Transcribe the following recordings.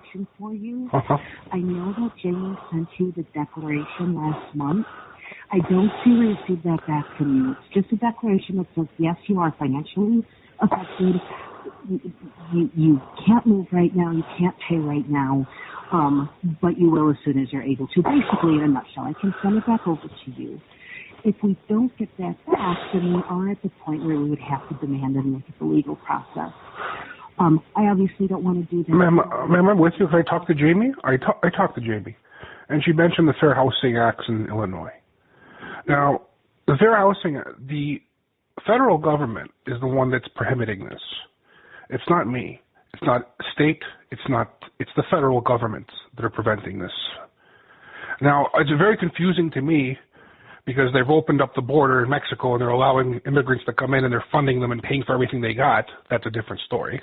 question for you. Uh-huh. I know that Jamie sent you the declaration last month. I don't see we received that back from you. It's just a declaration that says, yes, you are financially affected. You can't move right now. You can't pay right now. But you will as soon as you're able to. Basically, in a nutshell, I can send it back over to you. If we don't get that back, then we are at the point where we would have to demand and look at the legal process. I obviously don't want to do that. Ma'am, I'm with you. If I talk to Jamie, I talked to Jamie, and she mentioned the Fair Housing Acts in Illinois. Now, the the federal government is the one that's prohibiting this. It's not me. It's not state. It's the federal government that are preventing this. Now, it's very confusing to me because they've opened up the border in Mexico and they're allowing immigrants to come in and they're funding them and paying for everything they got. That's a different story.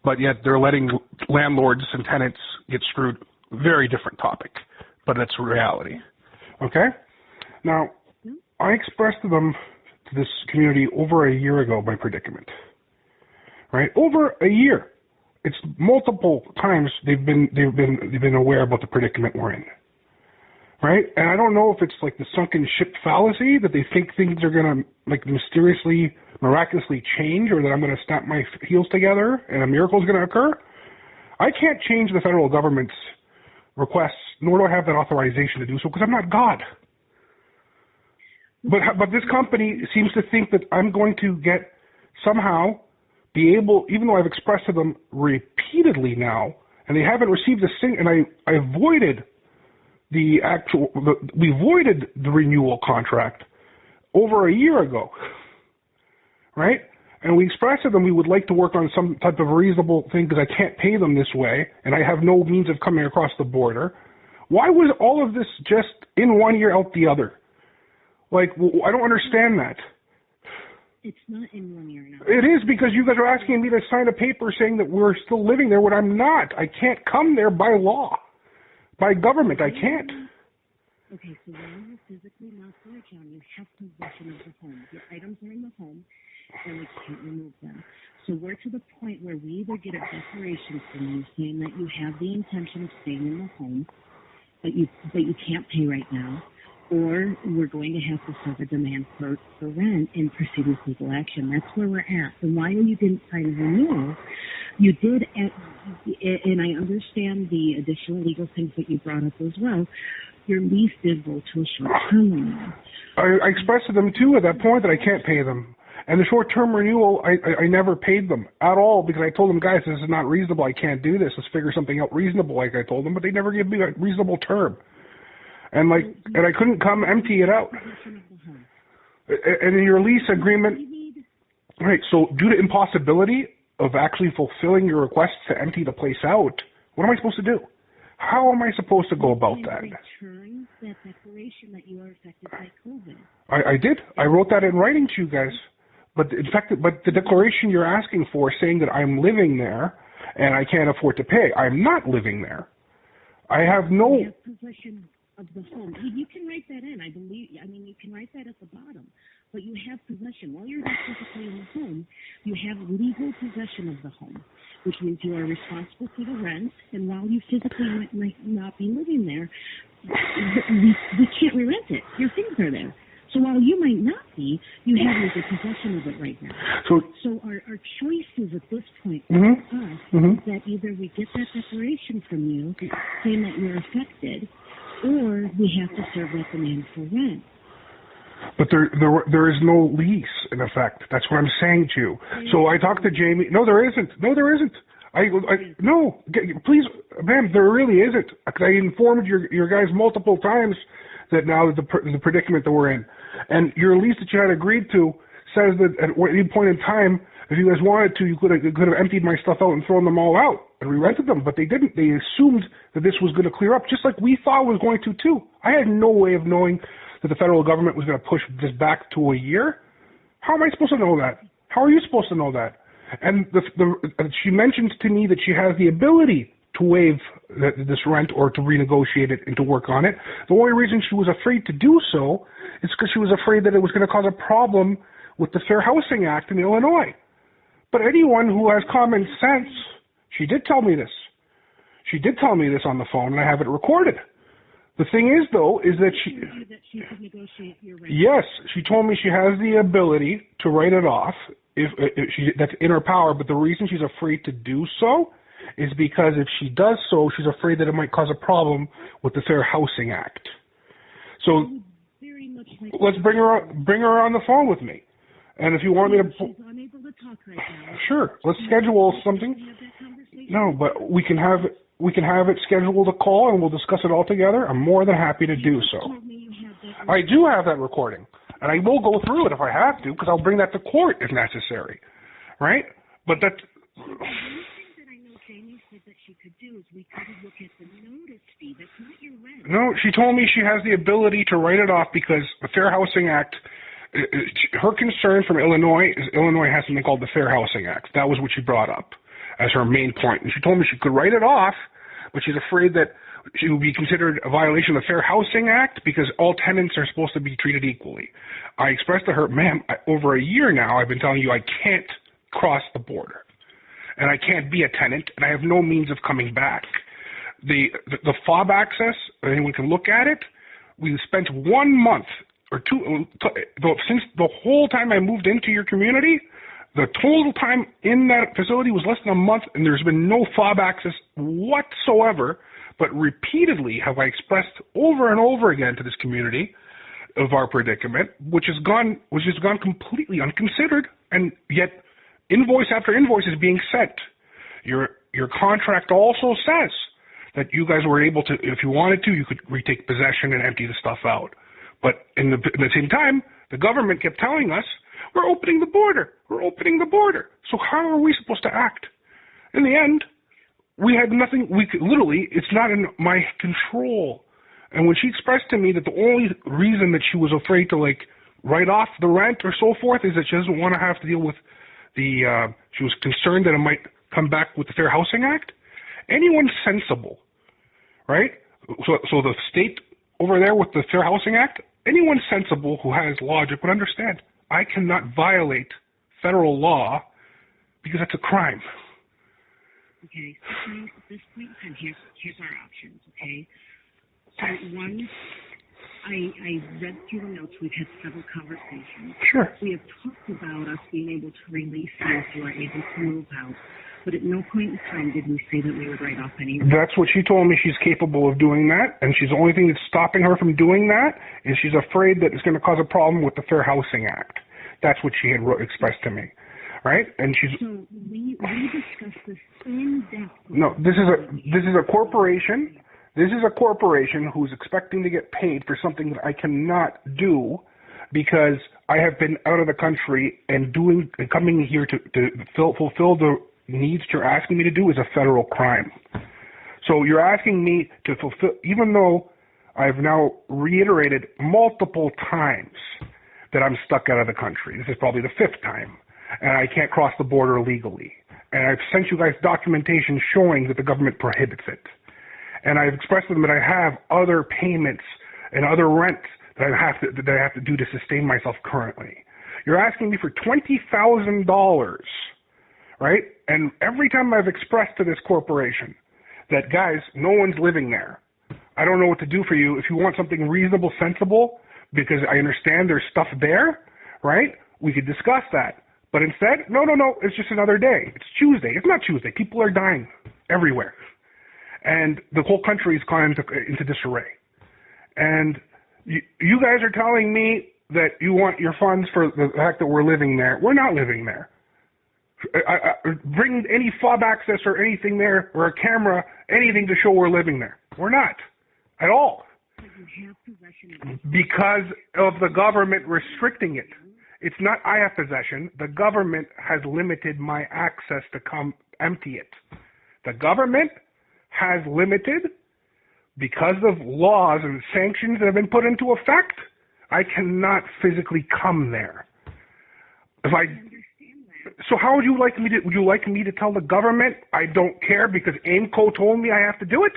But yet they're letting landlords and tenants get screwed. Very different topic, but it's reality. Okay? Now, I expressed to them, to this community, over a year ago my predicament. Right? Over a year. It's multiple times they've been aware about the predicament we're in. Right? And I don't know if it's like the sunken ship fallacy that they think things are going to like mysteriously, miraculously change, or that I'm going to snap my heels together and a miracle is going to occur. I can't change the federal government's requests, nor do I have that authorization to do so because I'm not God. But this company seems to think that I'm going to get somehow be able, even though I've expressed to them repeatedly now, and they haven't received a and I avoided we voided the renewal contract over a year ago, right? And we expressed to them we would like to work on some type of reasonable thing because I can't pay them this way, and I have no means of coming across the border. Why was all of this just in 1 year, out the other? Like, I don't understand that. It's not in 1 year now. It is, because you guys are asking me to sign a paper saying that we're still living there when I'm not. I can't come there by law. By government, I can't. Okay, so while you're physically not there, John, you have possession of the home. Your items are in the home, and we can't remove them. So we're to the point where we either get a declaration from you saying that you have the intention of staying in the home, but you can't pay right now, or we're going to have to serve a demand for rent and proceed with legal action. That's where we're at. And while you didn't sign a renewal, you did, and I understand the additional legal things that you brought up as well, your lease did go to a short-term renewal. I expressed to them, too, at that point that I can't pay them. And the short-term renewal, I never paid them at all because I told them, guys, this is not reasonable. I can't do this. Let's figure something out reasonable, like I told them. But they never gave me a reasonable term. And I couldn't come empty it out. And in your lease agreement, right, so due to impossibility of actually fulfilling your request to empty the place out, what am I supposed to do? How am I supposed to go about that? Return that declaration that you are affected by COVID. I did. I wrote that in writing to you guys. But in fact, the declaration you're asking for saying that I'm living there and I can't afford to pay, I'm not living there. I have no... You have possession of the home. You can write that in, I believe. I mean, you can write that at the bottom. But you have possession. While you're not physically in the home, you have legal possession of the home, which means you are responsible for the rent. And while you physically might not be living there, we can't re-rent it. Your things are there. So while you might not be, you have legal possession of it right now. So our choices at this point are that either we get that declaration from you saying that you're affected, or we have to serve that demand for rent. But there is no lease in effect. That's what I'm saying to you. So I talked to Jamie. No, there isn't. No, please, ma'am, there really isn't. I informed your guys multiple times that now the predicament that we're in, and your lease that you had agreed to says that at any point in time, if you guys wanted to, you could have emptied my stuff out and thrown them all out and re-rented them, but they didn't. They assumed that this was going to clear up, just like we thought it was going to too. I had no way of knowing that the federal government was going to push this back to a year. How am I supposed to know that? How are you supposed to know that? And she mentions to me that she has the ability to waive this rent or to renegotiate it and to work on it. The only reason she was afraid to do so is because she was afraid that it was going to cause a problem with the Fair Housing Act in Illinois. But anyone who has common sense, she did tell me this. She did tell me this on the phone, and I have it recorded. The thing is, though, is that she could negotiate your rent. Yes, she told me she has the ability to write it off if that's in her power. But the reason she's afraid to do so is because if she does so, she's afraid that it might cause a problem with the Fair Housing Act. So very much like let's bring her on the phone with me. And if you want me to, she's unable to talk right now. Sure, let's schedule something. No, but we can have it scheduled a call and we'll discuss it all together. I'm more than happy to do so. I do have that recording, and I will go through it if I have to, because I'll bring that to court if necessary, right? But that's. The one thing that I know Jamie said that she could do is we could look at the notice fee. That's not your rent. No, she told me she has the ability to write it off because the Fair Housing Act. Her concern from Illinois is Illinois has something called the Fair Housing Act. That was what she brought up as her main point. And she told me she could write it off, but she's afraid that she would be considered a violation of the Fair Housing Act because all tenants are supposed to be treated equally. I expressed to her, ma'am, over a year now I've been telling you I can't cross the border. And I can't be a tenant, and I have no means of coming back. The fob access, anyone can look at it, we spent 1 month or two, since the whole time I moved into your community, the total time in that facility was less than a month, and there's been no fob access whatsoever. But repeatedly have I expressed over and over again to this community of our predicament, which has gone completely unconsidered, and yet invoice after invoice is being sent. Your contract also says that you guys were able to, if you wanted to, you could retake possession and empty the stuff out. But in the same time, the government kept telling us, we're opening the border. We're opening the border. So how are we supposed to act? In the end, we had nothing. Literally, it's not in my control. And when she expressed to me that the only reason that she was afraid to write off the rent or so forth is that she doesn't want to have to deal with she was concerned that it might come back with the Fair Housing Act. Anyone sensible, right? So the state over there with the Fair Housing Act, anyone sensible who has logic would understand. I cannot violate federal law because that's a crime. Okay, so at this point in time, here's our options, okay? So one, I read through the notes. We've had several conversations. Sure. We have talked about us being able to release you if you are able to move out. But at no point in time did we say that we would write off any. That's what she told me. She's capable of doing that, and she's the only thing that's stopping her from doing that is she's afraid that it's going to cause a problem with the Fair Housing Act. That's what she had expressed to me, right? And she's. So we discussed this in depth. No, this is a corporation. This is a corporation who's expecting to get paid for something that I cannot do because I have been out of the country and coming here to fulfill the needs you're asking me to do is a federal crime. So you're asking me to fulfill, even though I've now reiterated multiple times that I'm stuck out of the country. This is probably the 5th time, and I can't cross the border legally. And I've sent you guys documentation showing that the government prohibits it. And I've expressed to them that I have other payments and other rents that I have to do to sustain myself currently. You're asking me for $20,000, right? And every time I've expressed to this corporation that, guys, no one's living there. I don't know what to do for you. If you want something reasonable, sensible, because I understand there's stuff there, right? We could discuss that. But instead, no, it's just another day. It's Tuesday. It's not Tuesday. People are dying everywhere. And the whole country has gone into disarray. And you guys are telling me that you want your funds for the fact that we're living there. We're not living there. Bring any fob access or anything there, or a camera, anything to show we're living there. We're not. At all. Because of the government restricting it. It's not I have possession. The government has limited my access to come empty it. The government has limited, because of laws and sanctions that have been put into effect, I cannot physically come there. So how would you like me to tell the government I don't care because AIMCO told me I have to do it?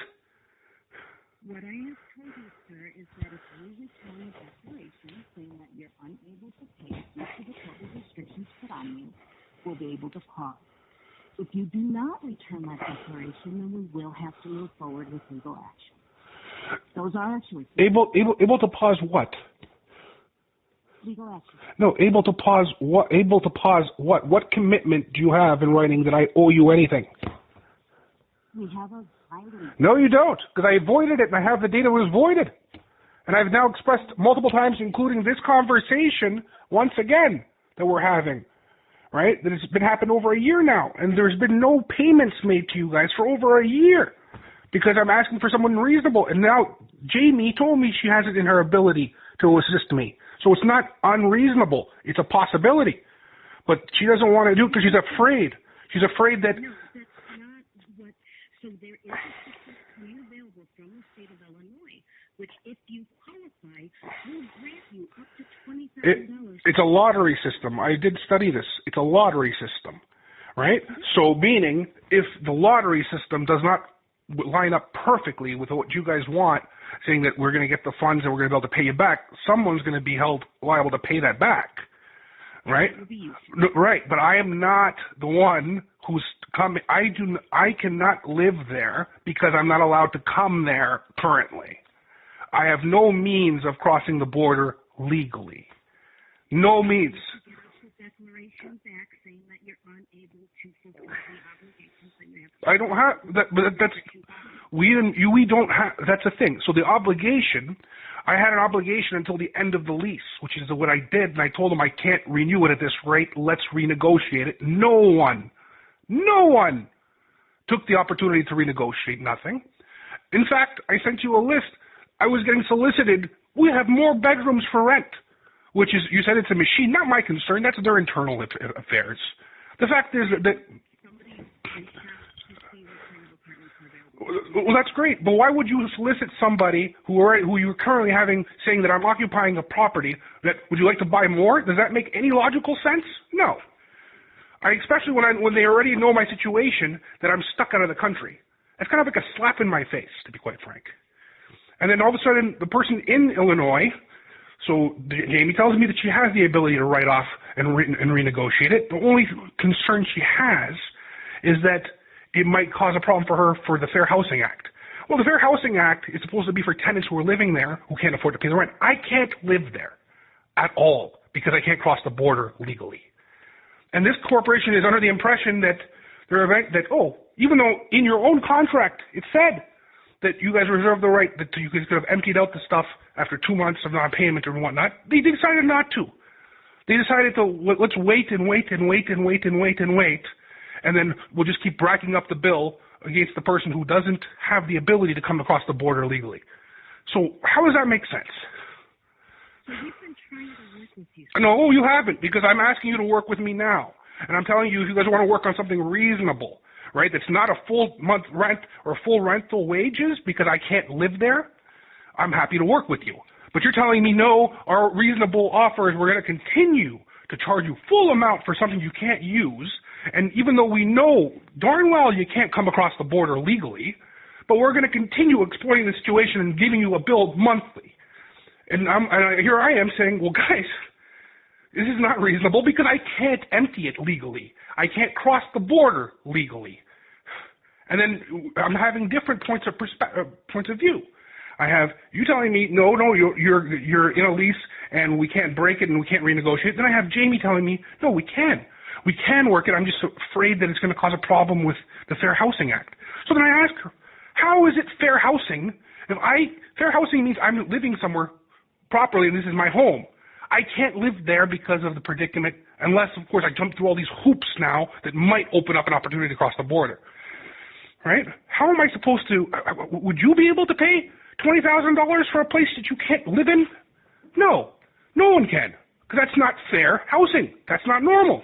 What I have told you, sir, is that if you return a declaration saying that you're unable to pay due to the COVID restrictions put on you, we'll be able to pause. If you do not return that declaration, then we will have to move forward with legal action. Those are our choices. Able to pause what? Legal action. No, able to pause what? Able to pause what? What commitment do you have in writing that I owe you anything? We have a filing. No, you don't, because I voided it and I have the data was voided. And I've now expressed multiple times, including this conversation, once again, that we're having, right? That it's been happening over a year now, and there's been no payments made to you guys for over a year because I'm asking for someone reasonable. And now Jamie told me she has it in her ability to assist me. So it's not unreasonable. It's a possibility. But she doesn't want to do it because she's afraid. She's afraid that... No, that's not what... So there is a system coming available from the state of Illinois, which if you qualify, will grant you up to $20,000. It's a lottery system. I did study this. It's a lottery system, right? So meaning if the lottery system does not line up perfectly with what you guys want, saying that we're going to get the funds and we're going to be able to pay you back, someone's going to be held liable to pay that back, right? No, right, but I am not the one who's coming. I cannot live there because I'm not allowed to come there currently. I have no means of crossing the border legally. No means. Declaration back saying that you're unable to fulfill the obligations that you have. I don't have that, but that's we don't have. That's the thing. So the obligation, I had an obligation until the end of the lease, which is what I did, and I told them I can't renew it at this rate. Let's renegotiate it. No one took the opportunity to renegotiate. Nothing. In fact, I sent you a list. I was getting solicited. We have more bedrooms for rent. Which is, you said it's a machine, not my concern. That's their internal affairs. The fact is that... Well, that's great, but why would you solicit somebody who you're currently having, saying that I'm occupying a property, that would you like to buy more? Does that make any logical sense? No. Especially when they already know my situation, that I'm stuck out of the country. It's kind of like a slap in my face, to be quite frank. And then all of a sudden, the person in Illinois... So Jamie tells me that she has the ability to write off and renegotiate it. The only concern she has is that it might cause a problem for her for the Fair Housing Act. Well, the Fair Housing Act is supposed to be for tenants who are living there who can't afford to pay the rent. I can't live there at all because I can't cross the border legally. And this corporation is under the impression that even though in your own contract it said that you guys reserve the right that you guys could have emptied out the stuff after 2 months of non-payment or whatnot. They decided not to. They decided to, let's wait, and then we'll just keep racking up the bill against the person who doesn't have the ability to come across the border legally. So how does that make sense? So we've been trying to work with you. No, you haven't, because I'm asking you to work with me now. And I'm telling you, if you guys want to work on something reasonable, right, that's not a full month rent or full rental wages because I can't live there, I'm happy to work with you. But you're telling me, no, our reasonable offer is we're going to continue to charge you full amount for something you can't use, and even though we know darn well you can't come across the border legally, but we're going to continue exploiting the situation and giving you a bill monthly. And here I am saying, well, guys, this is not reasonable because I can't empty it legally. I can't cross the border legally. And then I'm having different points of view. I have you telling me, no, you're in a lease and we can't break it and we can't renegotiate. Then I have Jamie telling me, no, we can. We can work it. I'm just afraid that it's going to cause a problem with the Fair Housing Act. So then I ask her, how is it fair housing? Fair housing means I'm living somewhere properly and this is my home. I can't live there because of the predicament unless, of course, I jump through all these hoops now that might open up an opportunity to cross the border. Right? How am I supposed to, would you be able to pay $20,000 for a place that you can't live in? No. No one can. Because that's not fair housing. That's not normal.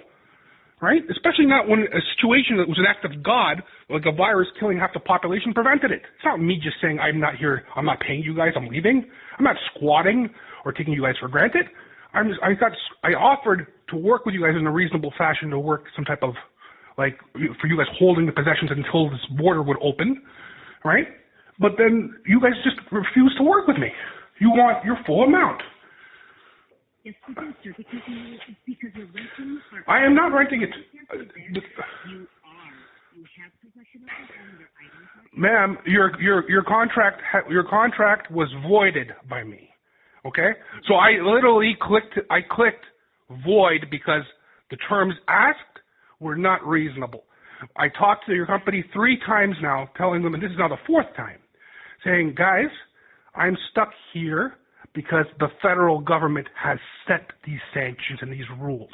Right? Especially not when a situation that was an act of God, like a virus killing half the population, prevented it. It's not me just saying I'm not here, I'm not paying you guys, I'm leaving. I'm not squatting or taking you guys for granted. I offered to work with you guys in a reasonable fashion to work some type of, like, for you guys holding the possessions until this border would open, right? But then you guys just refuse to work with me. You want your full amount. Yes, we do, sir, because you're renting the apartment. I am not renting it. You are. You have possession of the home. Your items are. Ma'am, your contract was voided by me. Okay? So I literally clicked void because the terms asked were not reasonable. I talked to your company 3 times now, telling them, and this is now the 4th time, saying, guys, I'm stuck here because the federal government has set these sanctions and these rules.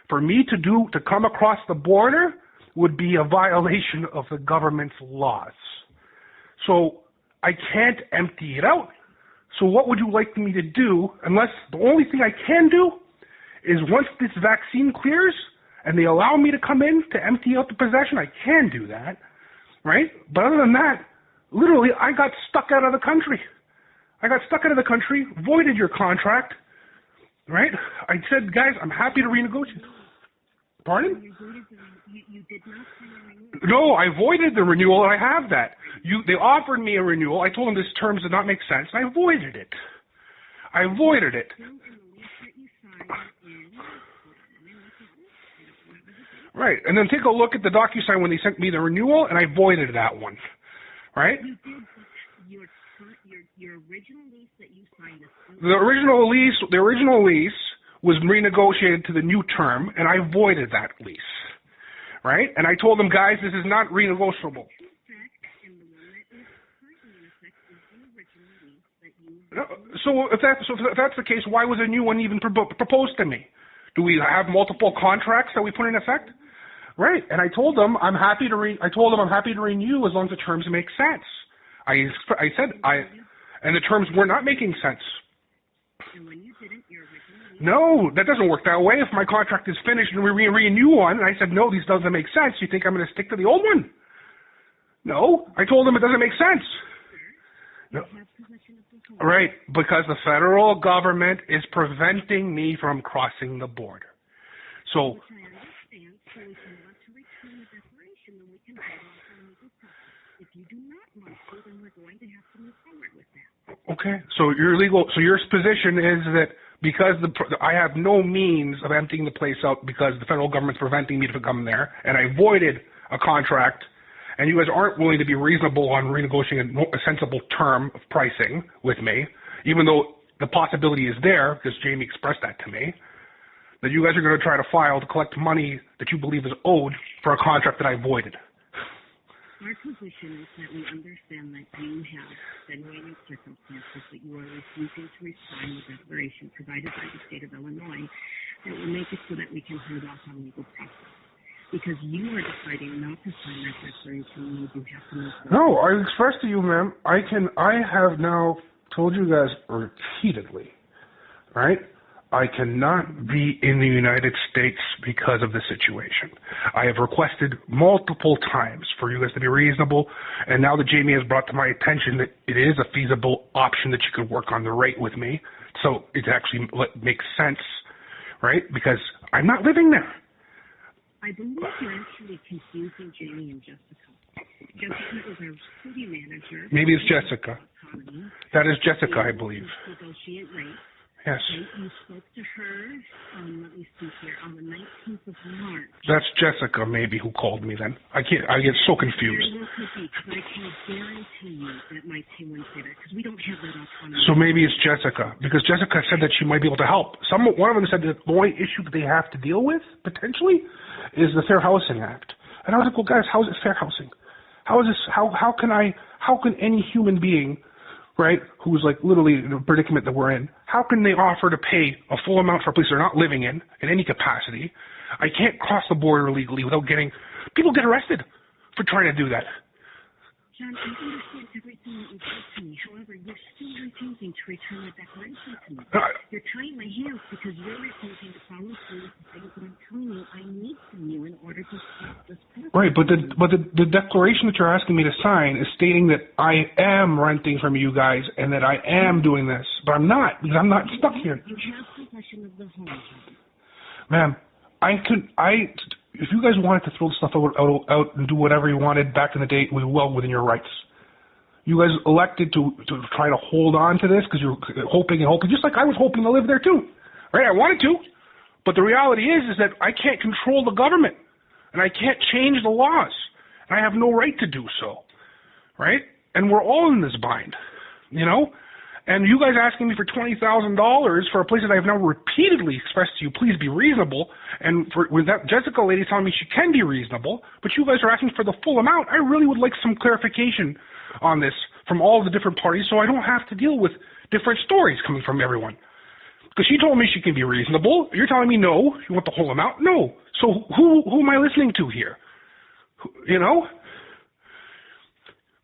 For me to come across the border would be a violation of the government's laws. So I can't empty it out. So what would you like me to do, unless the only thing I can do is once this vaccine clears and they allow me to come in to empty out the possession, I can do that, right? But other than that, literally, I got stuck out of the country. Voided your contract, right? I said, guys, I'm happy to renegotiate. Pardon? You did not sign a renewal. No, I voided the renewal, and I have that. They offered me a renewal. I told them this terms did not make sense, and I voided it. Right, and then take a look at the DocuSign when they sent me the renewal, and I voided that one. Right? You did, your original lease that you signed. The original lease was renegotiated to the new term, and I voided that lease. Right? And I told them, guys, this is not renegotiable. So if that's the case, why was a new one even proposed to me? Do we have multiple contracts that we put in effect? Right. And I told them I'm happy to renew as long as the terms make sense. And the terms were not making sense. And when you didn't, your original. No, that doesn't work that way. If my contract is finished and we renew one, and I said, no, these doesn't make sense, you think I'm going to stick to the old one? No, I told them it doesn't make sense. No. Right, because the federal government is preventing me from crossing the border. So, which I understand. So if you want to return the declaration, then we can hold off on legal process. If you do not want to, then we're going to have to move forward with that. Okay, so your position is that because I have no means of emptying the place out because the federal government's preventing me to come there, and I voided a contract, and you guys aren't willing to be reasonable on renegotiating a sensible term of pricing with me, even though the possibility is there, because Jamie expressed that to me, that you guys are going to try to file to collect money that you believe is owed for a contract that I voided. Our position is that we understand that you have extenuating circumstances, that you are refusing to respond to the declaration provided by the state of Illinois that will make it so that we can hold off on legal process. Because you are deciding not to sign that declaration, you do have to move forward. No, I expressed to you, ma'am, I have now told you guys repeatedly, right? I cannot be in the United States because of the situation. I have requested multiple times for you guys to be reasonable, and now that Jamie has brought to my attention that it is a feasible option that you could work on the rate with me, so it actually makes sense, right? Because I'm not living there. I believe you're actually confusing Jamie and Jessica. Jessica is our city manager. Maybe it's Jessica. That is Jessica, I believe. Negotiate rate. Yes. You spoke to her, let me see here, on the 19th of March. That's Jessica, maybe, who called me then. I get so confused. Very well could be, but I can guarantee you that my team wouldn't say that, because we don't have that autonomy. So maybe it's Jessica, because Jessica said that she might be able to help. One of them said that the only issue that they have to deal with, potentially, is the Fair Housing Act. And I was like, well, guys, how is it fair housing? How is this, how can any human being, right, who's like literally in the predicament that we're in, how can they offer to pay a full amount for a place they're not living in any capacity? I can't cross the border illegally without people get arrested for trying to do that. John, I understand everything that you said to me. However, you're still refusing to return the declaration to me. You're tying my hands because you're refusing to follow through with the things that I'm telling you I need from you in order to stop this process. Right, but the declaration that you're asking me to sign is stating that I am renting from you guys and that I am doing this, but I'm not, because I'm not stuck here. You have possession of the home, John. Ma'am, if you guys wanted to throw the stuff out and do whatever you wanted back in the day, it was well within your rights. You guys elected to try to hold on to this because you're hoping, just like I was hoping to live there too. Right? I wanted to. But the reality is that I can't control the government. And I can't change the laws. and I have no right to do so, right? And we're all in this bind, you know? And you guys asking me for $20,000 for a place that I have now repeatedly expressed to you, please be reasonable. And with that Jessica lady telling me she can be reasonable, but you guys are asking for the full amount. I really would like some clarification on this from all the different parties so I don't have to deal with different stories coming from everyone. Because she told me she can be reasonable. You're telling me no, you want the whole amount? No. So who am I listening to here? You know?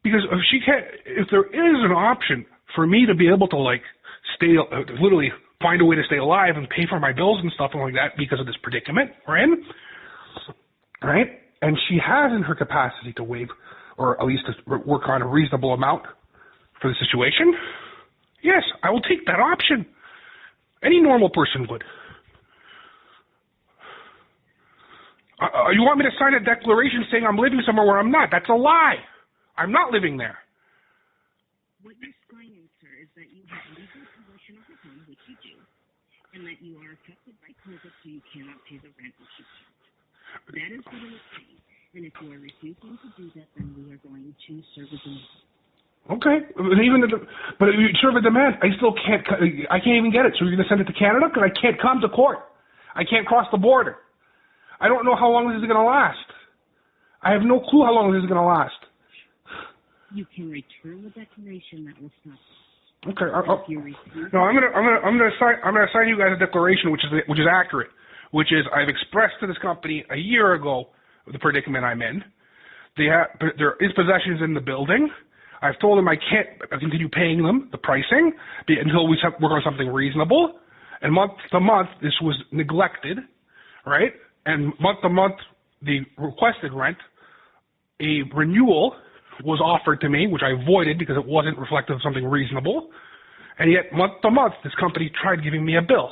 Because if there is an option for me to be able to like literally find a way to stay alive and pay for my bills and stuff like that because of this predicament we're in, right? And she has in her capacity to waive or at least to work on a reasonable amount for the situation. Yes, I will take that option. Any normal person would. You want me to sign a declaration saying I'm living somewhere where I'm not? That's a lie. I'm not living there. What you're signing, sir, is that you have legal possession of the home, which you do, and that you are affected by COVID, so you cannot pay the rent, which you can't. That is what it is saying. And if you are refusing to do that, then we are going to serve a demand. Okay, but if you serve a demand, I still can't. I can't even get it. So you're going to send it to Canada because I can't come to court. I can't cross the border. I don't know how long this is going to last. I have no clue how long this is going to last. You can return the declaration that will stop. Okay. No, I'm gonna assign you guys a declaration which is accurate, which is I've expressed to this company a year ago the predicament I'm in. There is possessions in the building. I've told them I can't continue paying them the pricing until we work on something reasonable. And month to month, this was neglected, right? And month to month, the requested rent, a renewal was offered to me, which I avoided because it wasn't reflective of something reasonable. And yet, month to month, this company tried giving me a bill.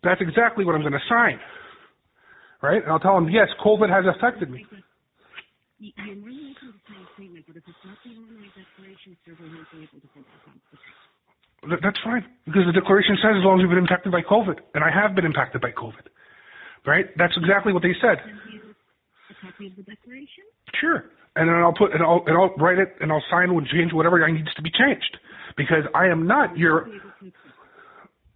That's exactly what I'm going to sign, right? And I'll tell them, yes, COVID has affected me. You're more than welcome to sign a statement, but if it's not the Illinois declaration, sir, we won't be able to hold this on. That's fine, because the declaration says as long as you've been impacted by COVID, and I have been impacted by COVID, right? That's exactly what they said. A copy of the declaration? Sure. And then I'll write it and I'll sign and change whatever needs to be changed, because I am not your.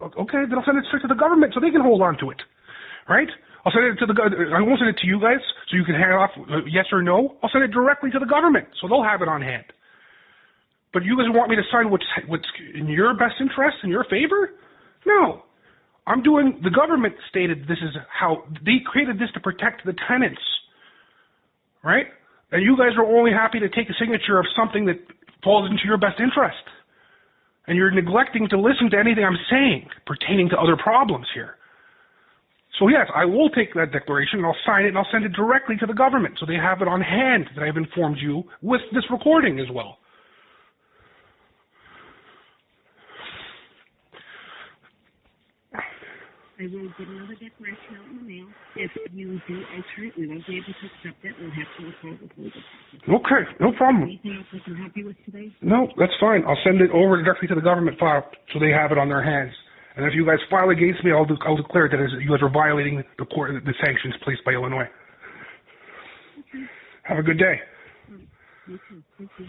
Okay, then I'll send it straight to the government so they can hold on to it, right? I'll send it to I won't send it to you guys so you can hand off yes or no. I'll send it directly to the government so they'll have it on hand. But you guys want me to sign what's in your best interest, in your favor? No. I'm doing. The government stated this is how they created this to protect the tenants, right? And you guys are only happy to take a signature of something that falls into your best interest. And you're neglecting to listen to anything I'm saying pertaining to other problems here. So yes, I will take that declaration and I'll sign it and I'll send it directly to the government so they have it on hand that I've informed you with this recording as well. I will get another declaration out in the mail. If you do alter it, we won't be able to accept it. We'll have to record with legal process. Okay, no problem. Anything else I can help you with today? No, that's fine. I'll send it over directly to the government file so they have it on their hands. And if you guys file against me, I'll declare that as you guys are violating the sanctions placed by Illinois. Okay. Have a good day. You too. Thank you.